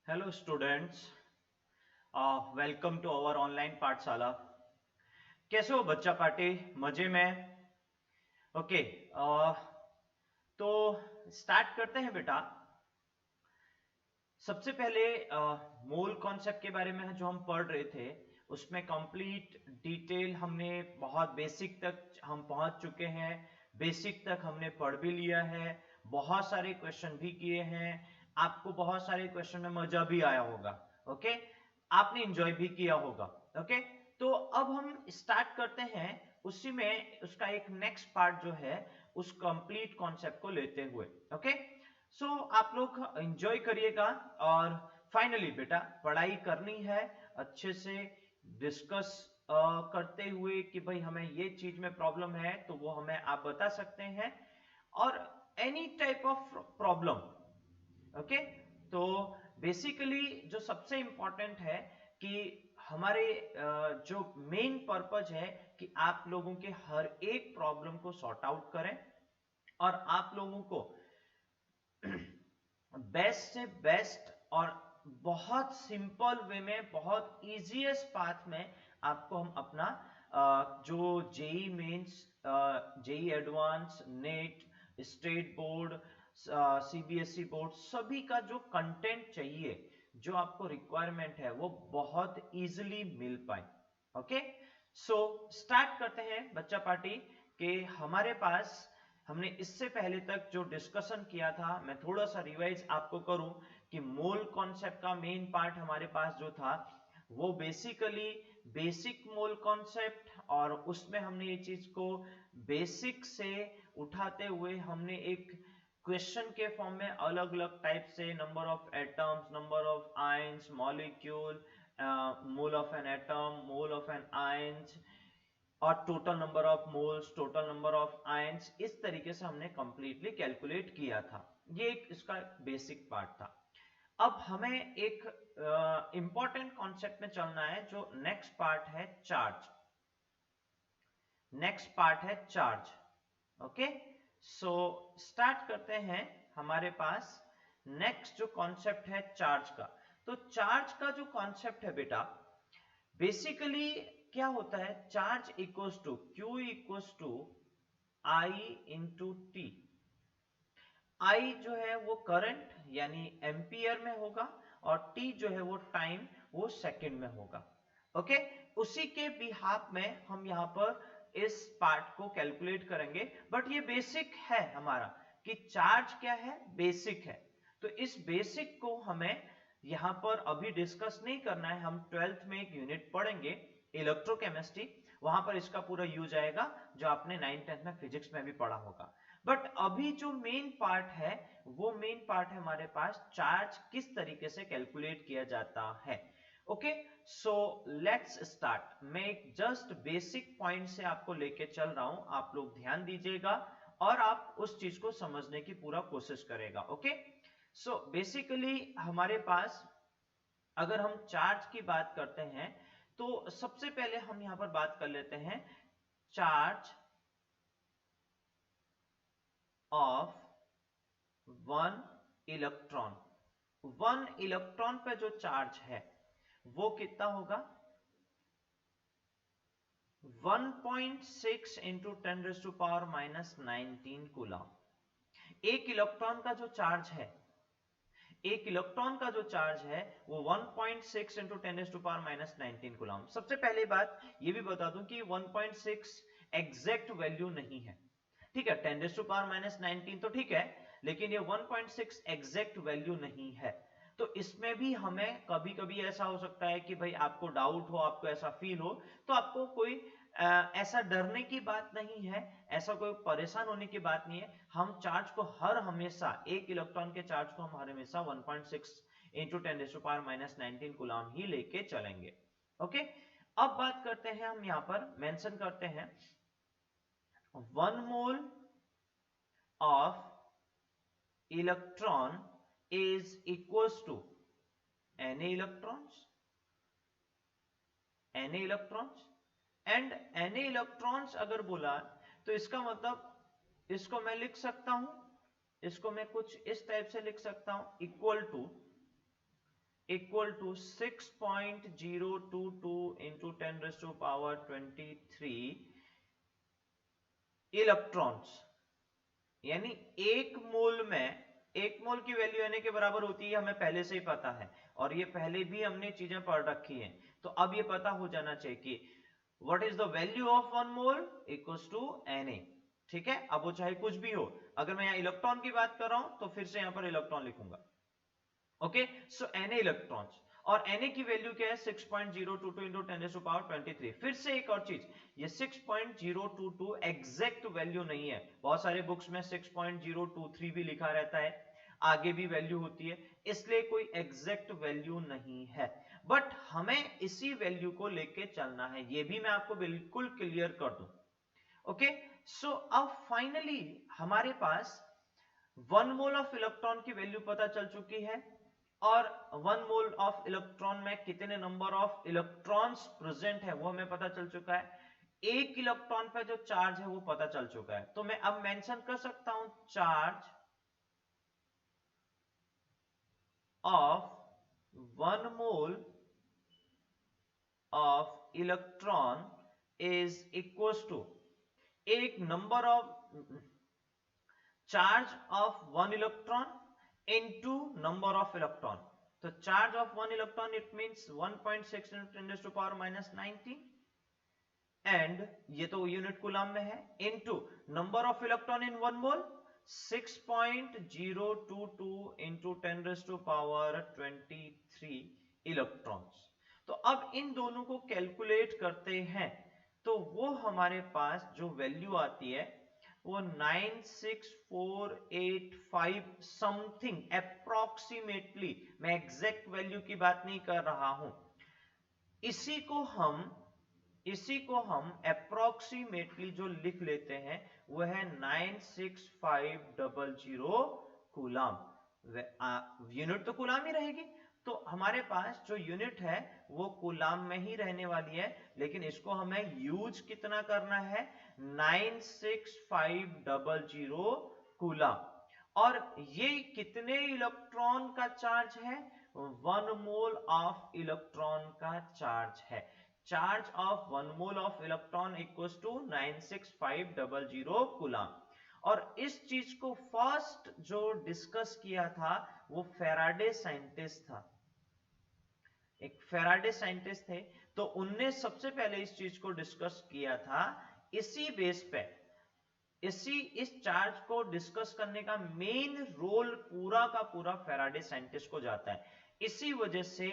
Hello students, welcome to our online पाठशाला। कैसे हो बच्चा पार्टी? मजे में? ओके। तो स्टार्ट करते हैं बेटा। सबसे पहले मोल कॉन्सेप्ट के बारे में जो हम पढ़ रहे थे उसमें कंप्लीट डिटेल हमने बहुत बेसिक तक हम पहुंच चुके हैं। बेसिक तक हमने पढ़ भी लिया है, बहुत सारे क्वेश्चन भी किए हैं। आपको बहुत सारे क्वेश्चन में मजा भी आया होगा। ओके, आपने एंजॉय भी किया होगा। ओके, तो अब हम स्टार्ट करते हैं उसी में उसका एक नेक्स्ट पार्ट जो है उस कंप्लीट कॉन्सेप्ट को लेते हुए। ओके, सो आप लोग एंजॉय करिएगा। और फाइनली बेटा पढ़ाई करनी है अच्छे से, डिस्कस करते हुए कि भाई हमें ये चीज में प्रॉब्लम है तो वो हमें आप बता सकते हैं, और any type of problem. Okay, तो बेसिकली जो सबसे इंपॉर्टेंट है कि हमारे जो मेन पर्पज है कि आप लोगों के हर एक प्रॉब्लम को सॉर्ट आउट करें और आप लोगों को बेस्ट से बेस्ट और बहुत सिंपल वे में, बहुत इजीएस्ट पाथ में आपको हम अपना जो JEE Mains, JEE advance, NET, state board, CBSE board, सभी का जो कंटेंट चाहिए, जो आपको रिक्वायरमेंट है, वो बहुत इजीली मिल पाए। ओके, सो स्टार्ट करते हैं बच्चा पार्टी के। हमारे पास हमने इससे पहले तक जो डिस्कशन किया था, मैं थोड़ा सा रिवाइज आपको करूं कि मोल कॉन्सेप्ट का मेन पार्ट हमारे पास जो था वो बेसिकली बेसिक मोल कॉन्सेप्ट, और उसमें हमने ये चीज को बेसिक से उठाते हुए हमने एक क्वेश्चन के फॉर्म में अलग अलग टाइप से number of atoms, number of ions, molecule, mole of an atom, mole of an ions, और total number of moles, total number of ions, इस तरीके से हमने कंप्लीटली कैलकुलेट किया था। ये एक इसका बेसिक पार्ट था। अब हमें एक इंपॉर्टेंट कॉन्सेप्ट में चलना है, जो नेक्स्ट पार्ट है चार्ज। नेक्स्ट पार्ट है चार्ज। ओके, सो स्टार्ट करते हैं। हमारे पास नेक्स्ट जो कॉन्सेप्ट है चार्ज का, तो चार्ज का जो कॉन्सेप्ट है बेटा, बेसिकली क्या होता है, charge equals to Q equals to I into T. I जो है वो करंट यानी एम्पियर में होगा, और टी जो है वो टाइम, वो सेकंड में होगा। ओके, उसी के बिहाफ में हम यहां पर इस पार्ट को कैलकुलेट करेंगे। बट ये बेसिक है हमारा कि चार्ज क्या है, बेसिक है। तो इस बेसिक को हमें यहां पर अभी डिस्कस नहीं करना है। हम 12th में एक यूनिट पढ़ेंगे इलेक्ट्रोकेमिस्ट्री, वहां पर इसका पूरा यूज आएगा, जो आपने 9th 10th में फिजिक्स में भी पढ़ा होगा। बट अभी जो मेन पार्ट है, वो मेन पार्ट है हमारे पास चार्ज किस तरीके से कैलकुलेट किया जाता है। Okay, so let's start. मैं एक जस्ट बेसिक पॉइंट से आपको लेके चल रहा हूं, आप लोग ध्यान दीजिएगा और आप उस चीज को समझने की पूरा कोशिश करेगा। ओके, सो बेसिकली हमारे पास अगर हम चार्ज की बात करते हैं, तो सबसे पहले हम यहां पर बात कर लेते हैं charge of one electron. One electron पे जो चार्ज है वो कितना होगा, 1.6 इंटू 10⁻⁻19 कूलम। एक इलेक्ट्रॉन का जो चार्ज है, एक इलेक्ट्रॉन का जो चार्ज है वो 1.6 इंटू 10⁻⁻19 कूलम। सबसे पहली बात ये भी बता दूं कि 1.6 एग्जैक्ट वैल्यू नहीं है। ठीक है, 10⁻⁻19 तो ठीक है, लेकिन ये 1.6 एग्जैक्ट वैल्यू नहीं है। तो इसमें भी हमें कभी कभी ऐसा हो सकता है कि भाई आपको डाउट हो, आपको ऐसा फील हो, तो आपको कोई ऐसा डरने की बात नहीं है, ऐसा कोई परेशान होने की बात नहीं है। हम चार्ज को हर हमेशा, एक इलेक्ट्रॉन के चार्ज को हम हर हमेशा 1.6 इंटू 10⁻⁻19 कूलम ही लेके चलेंगे। ओके, अब बात करते हैं, हम यहां पर मेंशन करते हैं 1 मोल of electron is equals to Na electrons, Na electrons, and Na electrons अगर बोला तो इसका मतलब इसको मैं लिख सकता हूं, इसको मैं कुछ इस टाइप से लिख सकता हूं, equal to equal to 6.022 into 10⁻23 electrons, यानी एक मोल की वैल्यू एन के बराबर होती है, हमें पहले से ही पता है और ये पहले भी हमने चीजें पढ़ रखी हैं। तो अब ये पता हो जाना चाहिए कि what is the value of 1 mole equals to Na। ठीक है, अब वो चाहे कुछ भी हो, अगर मैं यहाँ इलेक्ट्रॉन की बात कर रहा हूं तो फिर से यहां पर इलेक्ट्रॉन लिखूंगा। ओके, सो Na इलेक्ट्रॉन्स, और Na की वैल्यू क्या है 6.022 इंटू 10⁻23। फिर से एक और चीज, ये 6.022 एग्जैक्ट वैल्यू नहीं है, बहुत सारे बुक्स में 6.023 भी लिखा रहता है, आगे भी वैल्यू होती है, इसलिए कोई एग्जैक्ट वैल्यू नहीं है, बट हमें इसी वैल्यू को लेके चलना है, ये भी मैं आपको बिल्कुल क्लियर कर दूं। ओके, सो अब फाइनली हमारे पास 1 मोल ऑफ इलेक्ट्रॉन की वैल्यू पता चल चुकी है, और 1 मोल ऑफ इलेक्ट्रॉन में कितने नंबर ऑफ इलेक्ट्रॉन्स प्रेजेंट है वो हमें पता चल चुका है, एक इलेक्ट्रॉन पे जो चार्ज है वो पता चल चुका है। तो मैं अब मेंशन कर सकता हूं charge of 1 mole of electron is equal to एक number of charge of 1 electron into number of electron. तो charge of 1 electron it means 1.6 into 10 to the power minus 19, and ये तो यूनिट कूलम में है, into number of electron in 1 mole 6.022 into 10 to the power 23 electrons। तो अब इन दोनों को calculate करते हैं तो वो हमारे पास जो वैल्यू आती है वो 96485 समथिंग अप्रोक्सीमेटली, मैं एग्जैक्ट वैल्यू की बात नहीं कर रहा हूं, इसी को हम अप्रोक्सीमेटली जो लिख लेते हैं वो है 96500 कूलम। यूनिट तो कूलम ही रहेगी, तो हमारे पास जो यूनिट है वो कूलम में ही रहने वाली है, लेकिन इसको हमें यूज कितना करना है 96500 कूलम। और ये कितने इलेक्ट्रॉन का चार्ज है, 1 मोल ऑफ इलेक्ट्रॉन का चार्ज है। Charge of 1 mole of electron equals to 96500 coulomb. और इस चीज को फर्स्ट जो डिस्कस किया था वो फैराडे साइंटिस्ट था, एक फैराडे साइंटिस्ट थे, तो उनने सबसे पहले इस चीज को डिस्कस किया था। इसी बेस पे इस चार्ज को डिस्कस करने का मेन रोल पूरा का पूरा फैराडे साइंटिस्ट को जाता है। इसी वजह से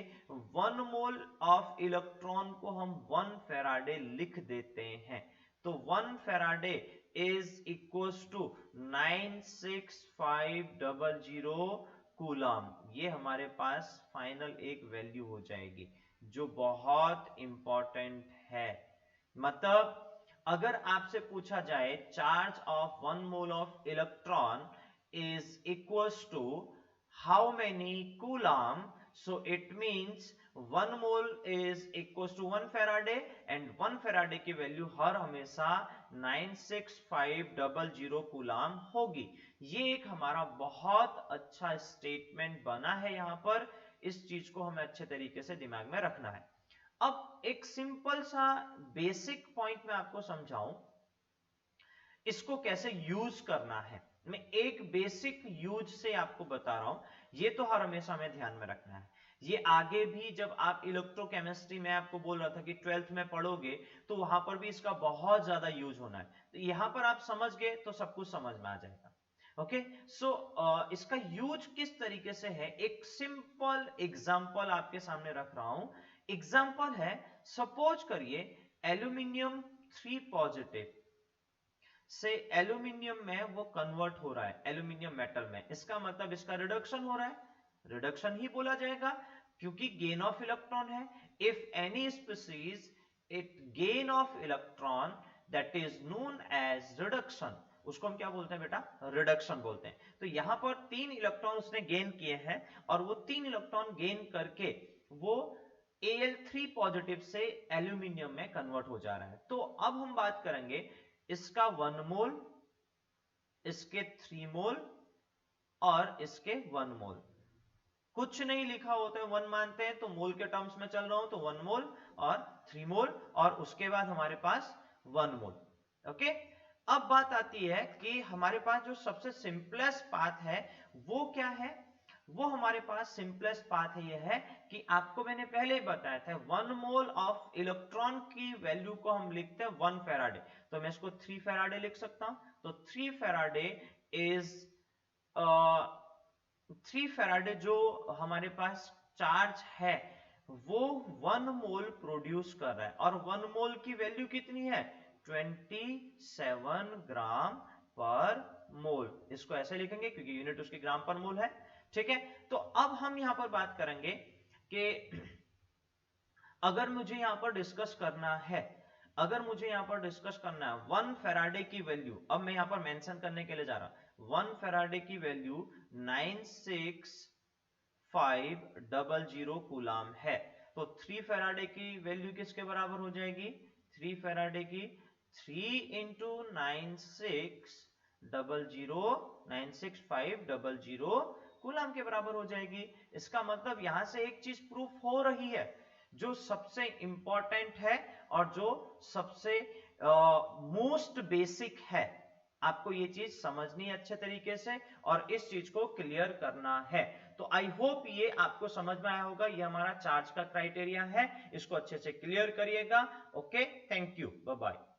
1 मोल ऑफ इलेक्ट्रॉन को हम 1 फैराडे लिख देते हैं। तो 1 Faraday is equals to 96500 coulomb. ये हमारे पास फाइनल एक वैल्यू हो जाएगी जो बहुत इंपॉर्टेंट है। मतलब अगर आपसे पूछा जाए charge of 1 mole of electron is equals to how many coulomb, so it means 1 mole is equals to 1 Faraday, and 1 Faraday की वैल्यू हर हमेशा 96500 कूलम होगी। ये एक हमारा बहुत अच्छा स्टेटमेंट बना है यहां पर, इस चीज को हमें अच्छे तरीके से दिमाग में रखना है। अब एक सिंपल सा बेसिक पॉइंट मैं आपको समझाऊं, इसको कैसे यूज करना है। मैं एक बेसिक यूज से आपको बता रहा हूं, ये तो हर हमेशा हमें ध्यान में रखना है। ये आगे भी जब आप इलेक्ट्रोकेमिस्ट्री में आपको बोल रहा था कि 12th में पढ़ोगे तो वहां पर भी इसका बहुत ज्यादा यूज होना है, तो यहां पर आप समझ गए तो सब कुछ समझ में आ जाएगा। ओके, सो इसका यूज किस तरीके से है, एक सिंपल एग्जांपल आपके सामने रख रहा हूं। एग्जांपल है, सपोज करिए एल्यूमिनियम 3 पॉजिटिव से एल्यूमिनियम में वो कन्वर्ट हो रहा है एल्यूमिनियम मेटल में, इसका मतलब इसका रिडक्शन हो रहा है, रिडक्शन ही बोला जाएगा क्योंकि गेन ऑफ इलेक्ट्रॉन है। If any species it gain of electron that is known as reduction, उसको हम क्या बोलते हैं बेटा, रिडक्शन बोलते हैं। तो यहां पर 3 इलेक्ट्रॉन उसने गेन किए हैं और वो 3 इलेक्ट्रॉन गेन करके वो Al3 पॉजिटिव से एल्यूमिनियम में कन्वर्ट हो जा रहा है। तो अब हम बात करेंगे इसका 1 मोल, इसके 3 मोल और इसके 1 मोल। कुछ नहीं लिखा होता है 1 मानते हैं तो मोल के टर्म्स में चल रहा हूं तो 1 मोल और 3 मोल और उसके बाद हमारे पास 1 मोल। ओके, अब बात आती है कि हमारे पास जो सबसे सिंपलेस्ट पाथ है वो क्या है। वो हमारे पास सिंपलेस्ट पाथ है, ये है कि आपको मैंने पहले ही बताया था 1 मोल ऑफ इलेक्ट्रॉन की वैल्यू को हम लिखते हैं 1 फैराडे, तो मैं इसको 3 फैराडे लिख सकता हूं। तो 3 फैराडे इज 3 फैराडे जो हमारे पास चार्ज है वो 1 मोल प्रोड्यूस कर रहा है और 1 मोल की वैल्यू कितनी है 27 ग्राम पर मोल। इसको ऐसे लिखेंगे क्योंकि यूनिट उसकी ग्राम पर मोल है। ठीक है, तो अब हम यहां पर बात करेंगे कि अगर मुझे यहां पर डिस्कस करना है, अगर मुझे यहां पर डिस्कस करना है 1 फैराडे की वैल्यू, अब मैं यहां पर मेंशन करने के लिए जा रहा हूं 1 फैराडे की वैल्यू 96500 कूलाम है, तो 3 फैराडे की वैल्यू किसके बराबर हो जाएगी 3 फैराडे की 3 इंटू 96500 कूलाम के बराबर हो जाएगी। इसका मतलब यहां से एक चीज प्रूफ हो रही है, जो सबसे इंपॉर्टेंट है और जो सबसे मोस्ट बेसिक है, आपको ये चीज समझनी है अच्छे तरीके से और इस चीज को क्लियर करना है। तो आई होप ये आपको समझ में आया होगा, ये हमारा चार्ज का क्राइटेरिया है, इसको अच्छे से क्लियर करिएगा। Okay, thank you, bye bye.